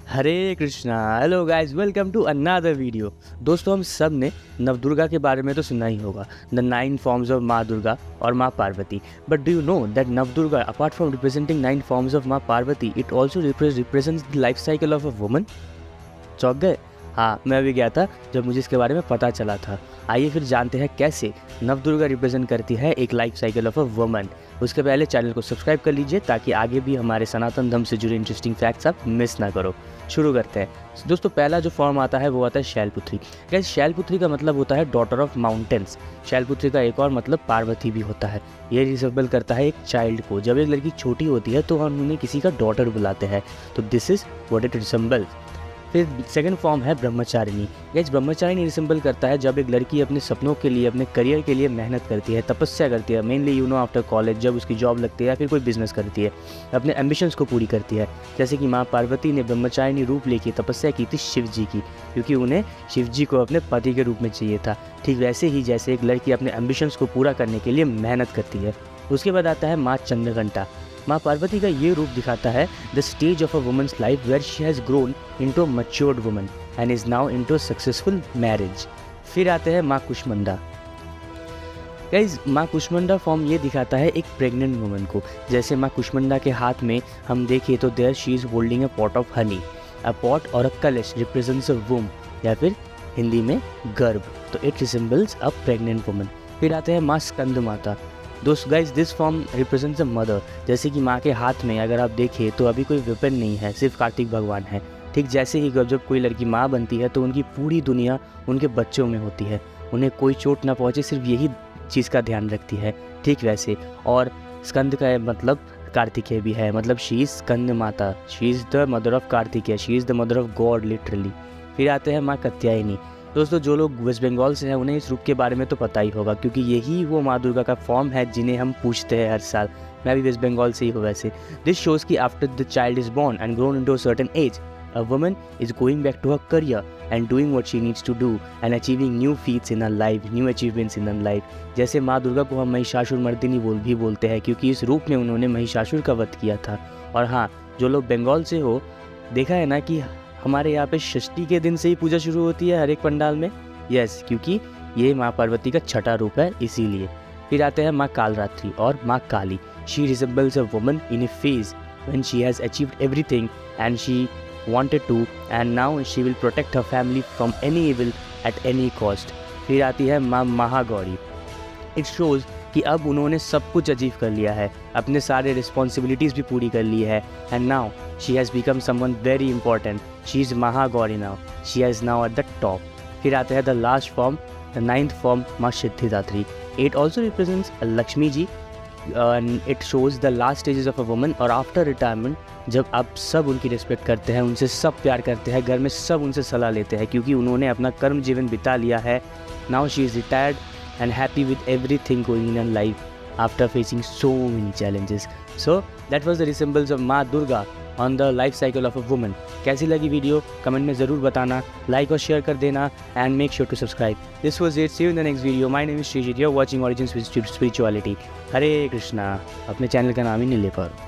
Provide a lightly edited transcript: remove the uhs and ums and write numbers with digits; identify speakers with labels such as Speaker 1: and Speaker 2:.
Speaker 1: Hare Krishna. Hello guys, welcome to another video. दोस्तों, हम सब ने नवदुर्गा के बारे में तो सुना ही होगा, द 9 फॉर्म्स ऑफ माँ दुर्गा और माँ Parvati. But do you know that Navadurga, apart from representing 9 forms of माँ Parvati, it also represents the life cycle of a woman. चौंक गए? हाँ, मैं भी गया था जब मुझे इसके बारे में पता चला था। आइए फिर जानते हैं कैसे नवदुर्गा रिप्रेजेंट करती है एक life cycle of a woman. उसके पहले चैनल को सब्सक्राइब कर लीजिए ताकि आगे भी हमारे सनातन धर्म से जुड़े इंटरेस्टिंग फैक्ट्स आप मिस ना करो। शुरू करते हैं। दोस्तों, पहला जो फॉर्म आता है वो आता है शैलपुत्री। गाइस, शैलपुत्री का मतलब होता है डॉटर ऑफ माउंटेन्स। शैलपुत्री का एक और मतलब पार्वती भी होता है। ये रिसेंबल करता है एक चाइल्ड को। जब एक लड़की छोटी होती है तो हम उन्हें किसी का डॉटर बुलाते हैं, तो this is what it resembles. फिर सेकंड फॉर्म है ब्रह्मचारिणी। गाइस, ब्रह्मचारिणी रिसेंबल करता है जब एक लड़की अपने सपनों के लिए, अपने करियर के लिए मेहनत करती है, तपस्या करती है, मेनली आफ्टर कॉलेज, जब उसकी जॉब लगती है या फिर कोई बिजनेस करती है, अपने एम्बिशंस को पूरी करती है। जैसे कि माँ पार्वती ने ब्रह्मचारिणी रूप लेके तपस्या की थी शिव जी की, क्योंकि उन्हें शिव जी को अपने पति के रूप में चाहिए था। ठीक वैसे ही जैसे एक लड़की अपने एम्बिशंस को पूरा करने के लिए मेहनत करती है। उसके बाद आता है माँ चंद्रघंटा। माँ पार्वती का ये रूप दिखाता है the stage of a woman's life where she has grown into a matured woman and is now into a successful marriage. फिर आते हैं माँ कुष्मांडा। गाइज, माँ कुष्मांडा फॉर्म ये दिखाता है एक प्रेग्नेंट वुमन को। जैसे माँ कुष्मांडा के हाथ में हम देखें तो there she is holding a pot of honey. A pot और अ कलश रिप्रेजेंट्स अ वुम, या फिर हिंदी में गर्भ, तो it resembles a pregnant woman. फिर आते हैं माँ स्कंद माता। दोस्त guys, this form represents a mother. जैसे कि माँ के हाथ में अगर आप देखें तो अभी कोई वेपन नहीं है, सिर्फ कार्तिक भगवान है। ठीक जैसे ही जब कोई लड़की माँ बनती है तो उनकी पूरी दुनिया उनके बच्चों में होती है, उन्हें कोई चोट ना पहुँचे, सिर्फ यही चीज़ का ध्यान रखती है। ठीक वैसे, और स्कंद का मतलब कार्तिकेय भी है, मतलब शी इज़ स्कंद माता, she is the mother of Kartikeya, she is the mother of God literally. फिर आते हैं माँ कात्यायनी। दोस्तों, जो लोग वेस्ट बंगाल से हैं उन्हें इस रूप के बारे में तो पता ही होगा, क्योंकि यही वो माँ दुर्गा का फॉर्म है जिन्हें हम पूछते हैं हर साल। मैं भी वेस्ट बंगाल से ही हूँ वैसे। दिस शोज कि after the child is born and grown into a certain age, a woman is going back to her career and doing what she needs to do and achieving new feats in her life, new achievements in her life. जैसे माँ दुर्गा को हम महिषासुर मर्दिनी भी बोलते हैं, क्योंकि इस रूप में उन्होंने महिषासुर का वध किया था। और हाँ, जो लोग बंगाल से हो, देखा है ना कि हमारे यहाँ पे षष्ठी के दिन से ही पूजा शुरू होती है हर एक पंडाल में। यस, क्योंकि ये माँ पार्वती का छठा रूप है, इसीलिए। फिर आते हैं माँ कालरात्रि और माँ Kali. She resembles a woman in a phase when she has achieved everything and she wanted to, and now she will protect her family from any evil at any cost. फिर आती है माँ महागौरी। इट शोज़ कि अब उन्होंने सब कुछ achieve कर लिया है, अपने सारे रिस्पॉन्सिबिलिटीज़ भी पूरी कर ली है, and now she has become someone very important. She is Mahagauri now, she has now at the top. फिर आते हैं the last form, the 9th form, माँ Siddhidatri. It also represents Lakshmi ji and it shows the last stages of a woman. और after retirement, जब आप सब उनकी respect करते हैं, उनसे सब प्यार करते हैं, घर में सब उनसे सलाह लेते हैं, क्योंकि उन्होंने अपना कर्म जीवन बिता लिया है। Now she is retired and happy with everything going in her life after facing so many challenges. So that was the symbols of माँ Durga on the life cycle of a woman. कैसी लगी वीडियो कमेंट में ज़रूर बताना, like और share कर देना, and make sure to subscribe. This was it. See you in the next video. My name is Srijit. You're watching Origins with Spirituality. हरे कृष्णा। अपने channel का नाम ही नहीं ले पा रहा।